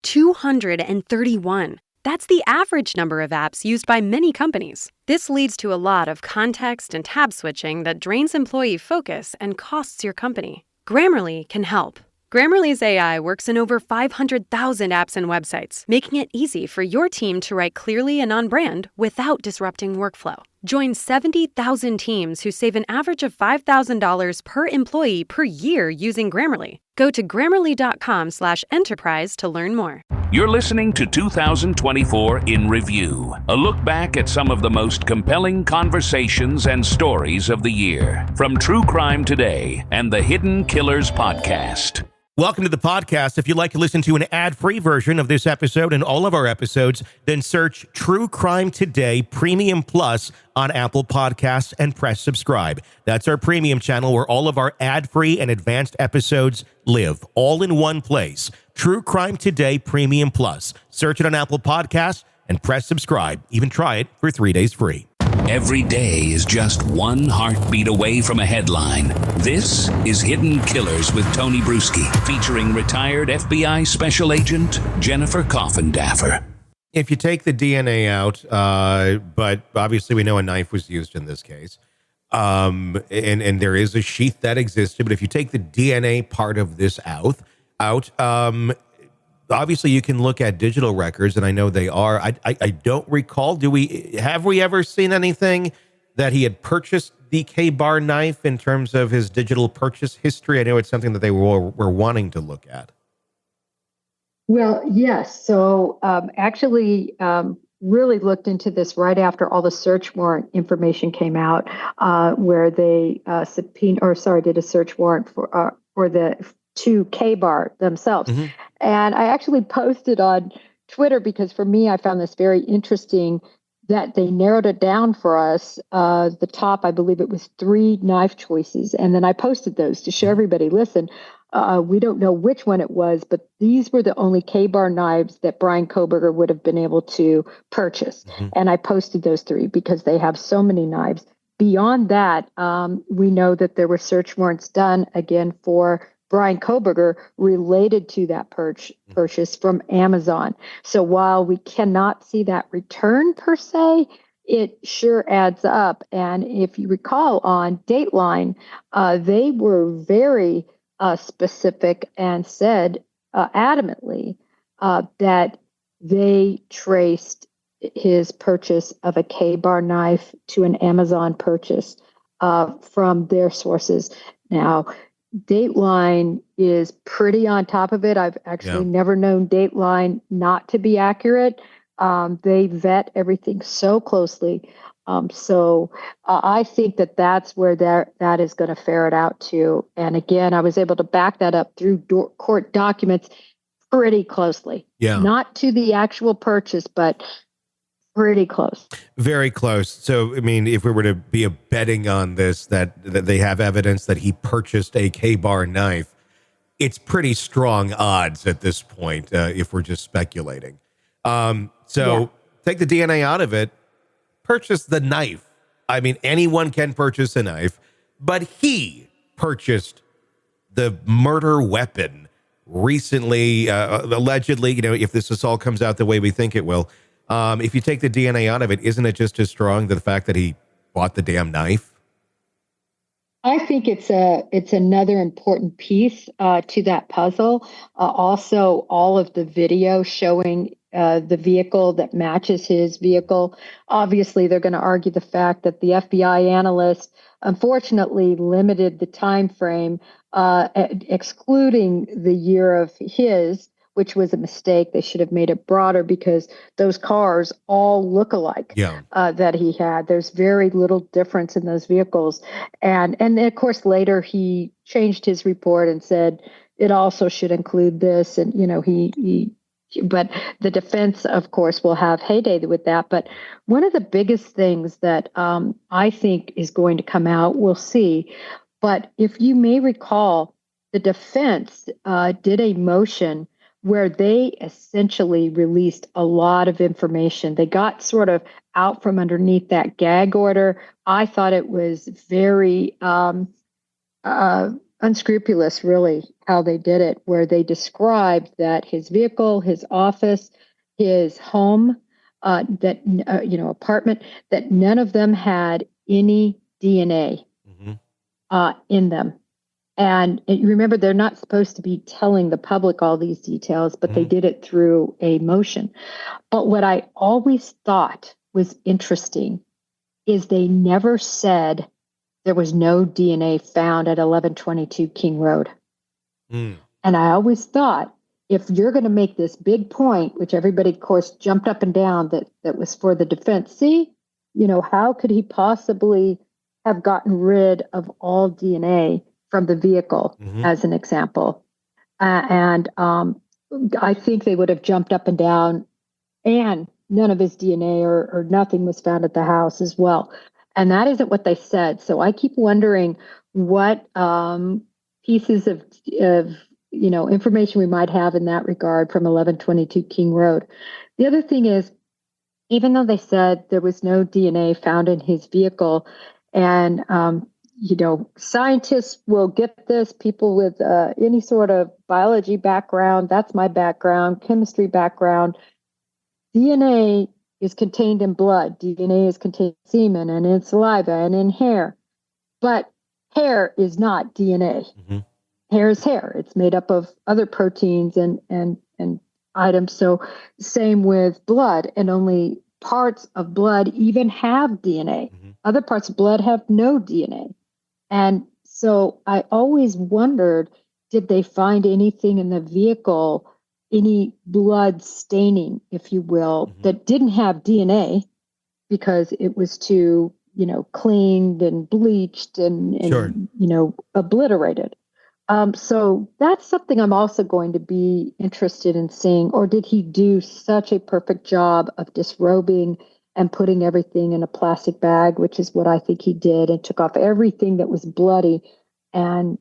231. That's the average number of apps used by many companies. This leads to a lot of context and tab switching that drains employee focus and costs your company. Grammarly can help. Grammarly's AI works in over 500,000 apps and websites, making it easy for your team to write clearly and on brand without disrupting workflow. Join 70,000 teams who save an average of $5,000 per employee per year using Grammarly. Go to grammarly.com/enterprise to learn more. You're listening to 2024 in Review, a look back at some of the most compelling conversations and stories of the year from True Crime Today and the Hidden Killers podcast. Welcome to the podcast. If you'd like to listen to an ad-free version of this episode and all of our episodes, then search True Crime Today Premium Plus on Apple Podcasts and press subscribe. That's our premium channel where all of our ad-free and advanced episodes live, all in one place. True Crime Today Premium Plus. Search it on Apple Podcasts and press subscribe. Even try it for 3 days free. Every day is just one heartbeat away from a headline. This is Hidden Killers with Tony Brueski, featuring retired FBI Special Agent Jennifer Coffindaffer. If you take the DNA out, but obviously we know a knife was used in this case, and there is a sheath that existed, but if you take the DNA part of this out, obviously you can look at digital records, and I know they are. I don't recall. Have we ever seen anything that he had purchased the K-bar knife in terms of his digital purchase history? I know it's something that they were wanting to look at. Well, yes. So actually really looked into this right after all the search warrant information came out, where they did a search warrant for the two K-bar themselves. Mm-hmm. And I actually posted on Twitter because for me, I found this very interesting that they narrowed it down for us. The top, I believe it was 3 knife choices. And then I posted those to show everybody, listen, we don't know which one it was, but these were the only K-bar knives that Bryan Kohberger would have been able to purchase. Mm-hmm. And I posted those 3 because they have so many knives. Beyond that, we know that there were search warrants done again for Bryan Kohberger related to that purchase from Amazon. So while we cannot see that return per se, it sure adds up. And if you recall on Dateline, they were very specific and said adamantly that they traced his purchase of a K-bar knife to an Amazon purchase from their sources. Now, Dateline is pretty on top of it. I've actually never known Dateline not to be accurate. They vet everything so closely. So I think that that's where that is going to ferret out to. And again, I was able to back that up through court documents pretty closely. Yeah. Not to the actual purchase, but pretty close. Very close. So, I mean, if we were to be betting on this, that they have evidence that he purchased a K-bar knife, it's pretty strong odds at this point, if we're just speculating. Take the DNA out of it, purchase the knife. I mean, anyone can purchase a knife, but he purchased the murder weapon recently, allegedly, if this all comes out the way we think it will. If you take the DNA out of it, isn't it just as strong the fact that he bought the damn knife? I think it's another important piece to that puzzle. Also, all of the video showing the vehicle that matches his vehicle. Obviously, they're going to argue the fact that the FBI analyst unfortunately limited the time frame, excluding the year of his, which was a mistake. They should have made it broader because those cars all look alike that he had. There's very little difference in those vehicles. And of course, later he changed his report and said it also should include this. And, but the defense, of course, will have heyday with that. But one of the biggest things that I think is going to come out, we'll see. But if you may recall, the defense did a motion where they essentially released a lot of information. They got sort of out from underneath that gag order. I thought it was very unscrupulous, really, how they did it, where they described that his vehicle, his office, his home, apartment, that none of them had any DNA in them. And remember, they're not supposed to be telling the public all these details, but they did it through a motion. But what I always thought was interesting is they never said there was no DNA found at 1122 King Road. And I always thought, if you're going to make this big point, which everybody, of course, jumped up and down that was for the defense, see, how could he possibly have gotten rid of all DNA from the vehicle, as an example? And I think they would have jumped up and down, and none of his DNA or nothing was found at the house as well. And that isn't what they said. So I keep wondering what pieces of information we might have in that regard from 1122 King Road. The other thing is, even though they said there was no DNA found in his vehicle, and scientists will get this, people with any sort of biology background, that's my background, chemistry background, DNA is contained in blood. DNA is contained in semen and in saliva and in hair. But hair is not DNA. Hair is hair. It's made up of other proteins and items. So same with blood, and only parts of blood even have DNA. Other parts of blood have no DNA. And so I always wondered, did they find anything in the vehicle, any blood staining, if you will, that didn't have DNA because it was too, cleaned and bleached and Sure. Obliterated. So that's something I'm also going to be interested in seeing. Or did he do such a perfect job of disrobing and putting everything in a plastic bag, which is what I think he did, and took off everything that was bloody and,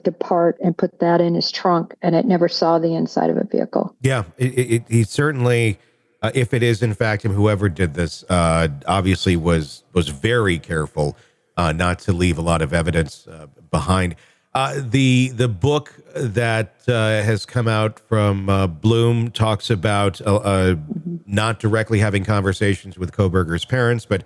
depart and put that in his trunk, and it never saw the inside of a vehicle. Yeah, he certainly, if it is in fact him, whoever did this, obviously was very careful not to leave a lot of evidence behind. The book that has come out from Bloom talks about not directly having conversations with Kohberger's parents, but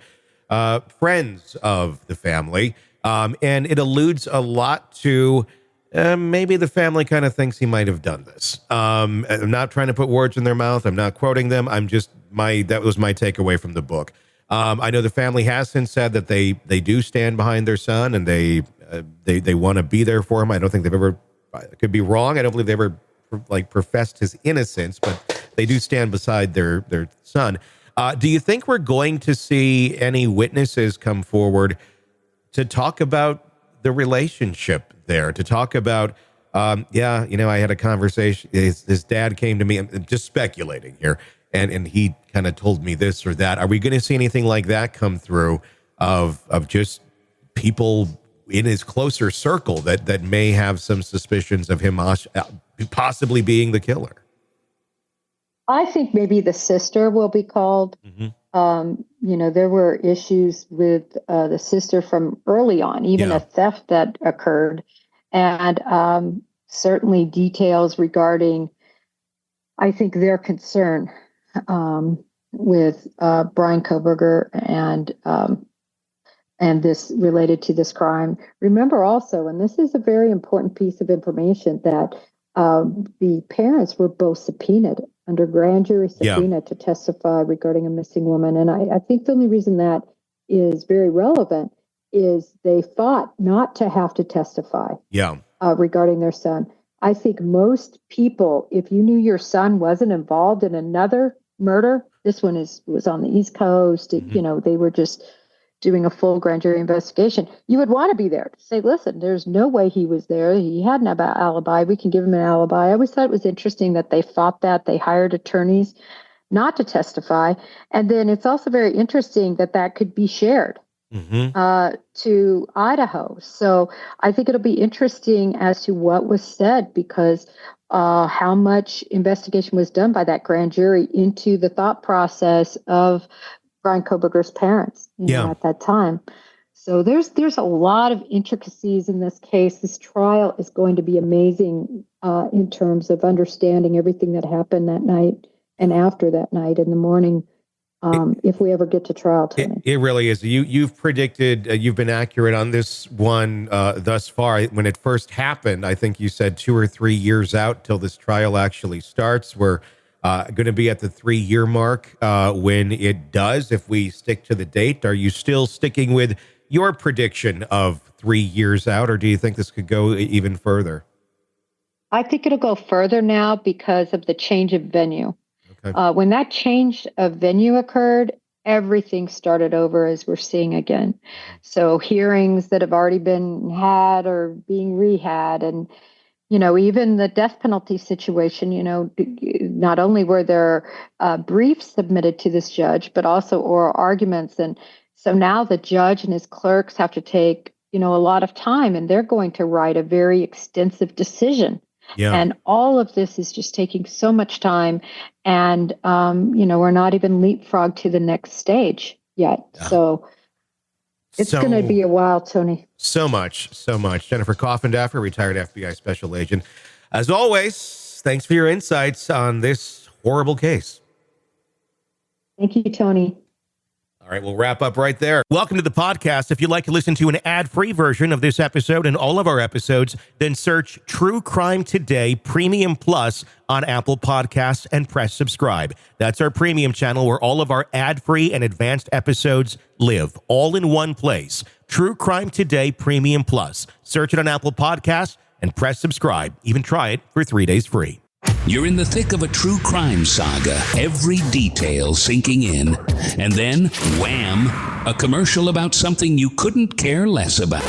friends of the family. And it alludes a lot to maybe the family kind of thinks he might have done this. I'm not trying to put words in their mouth. I'm not quoting them. That was my takeaway from the book. I know the family has since said that they do stand behind their son, and they want to be there for him. I don't think they've ever, I could be wrong, I don't believe they ever professed his innocence, but they do stand beside their son. Do you think we're going to see any witnesses come forward to talk about the relationship there, to talk about, I had a conversation, his dad came to me, I'm just speculating here, and he kind of told me this or that. Are we going to see anything like that come through of just people in his closer circle that may have some suspicions of him possibly being the killer? I think maybe the sister will be called. There were issues with the sister from early on, even a theft that occurred, and certainly details regarding, I think, their concern with Bryan Kohberger and this related to this crime. Remember also, and this is a very important piece of information, that the parents were both subpoenaed under grand jury subpoena to testify regarding a missing woman. And I think the only reason that is very relevant is they fought not to have to testify regarding their son. I think most people, if you knew your son wasn't involved in another murder, this one was on the East Coast, they were just doing a full grand jury investigation, you would want to be there to say, listen, there's no way he was there. He had an alibi. We can give him an alibi. I always thought it was interesting that they fought that. They hired attorneys not to testify. And then it's also very interesting that could be shared to Idaho. So I think it'll be interesting as to what was said, because how much investigation was done by that grand jury into the thought process of Bryan Kohberger's parents at that time. So there's a lot of intricacies in this case. This trial is going to be amazing in terms of understanding everything that happened that night and after that night in the morning. If we ever get to trial, Tony. It really is. You've predicted, you've been accurate on this one thus far. When it first happened, I think you said 2 or 3 years out till this trial actually starts. We're going to be at the 3-year mark when it does, if we stick to the date. Are you still sticking with your prediction of 3 years out, or do you think this could go even further? I think it'll go further now because of the change of venue. Okay. When that change of venue occurred, everything started over, as we're seeing again. So hearings that have already been had are being rehat. And, even the death penalty situation, not only were there briefs submitted to this judge, but also oral arguments. And so now the judge and his clerks have to take, a lot of time, and they're going to write a very extensive decision. Yeah. And all of this is just taking so much time. And, we're not even leapfrog to the next stage yet. So it's going to be a while, Tony. So much. Jennifer Coffindaffer, retired FBI special agent. As always, thanks for your insights on this horrible case. Thank you, Tony. All right, we'll wrap up right there. Welcome to the podcast. If you'd like to listen to an ad-free version of this episode and all of our episodes, then search True Crime Today Premium Plus on Apple Podcasts and press subscribe. That's our premium channel where all of our ad-free and advanced episodes live, all in one place. True Crime Today Premium Plus. Search it on Apple Podcasts and press subscribe. Even try it for 3 days free. You're in the thick of a true crime saga, every detail sinking in, and then, wham, a commercial about something you couldn't care less about.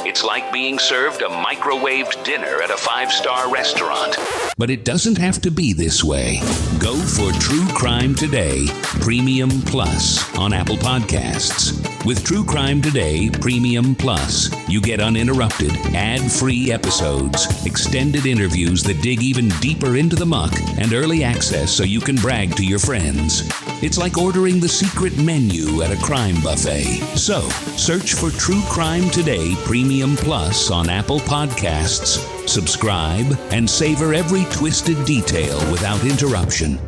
It's like being served a microwaved dinner at a 5-star restaurant. But it doesn't have to be this way. Go for True Crime Today Premium Plus on Apple Podcasts. With True Crime Today Premium Plus, you get uninterrupted, ad-free episodes, extended interviews that dig even deeper into the muck, and early access so you can brag to your friends. It's like ordering the secret menu at a crime buffet. So, search for True Crime Today Premium Plus on Apple Podcasts, subscribe, and savor every twisted detail without interruption.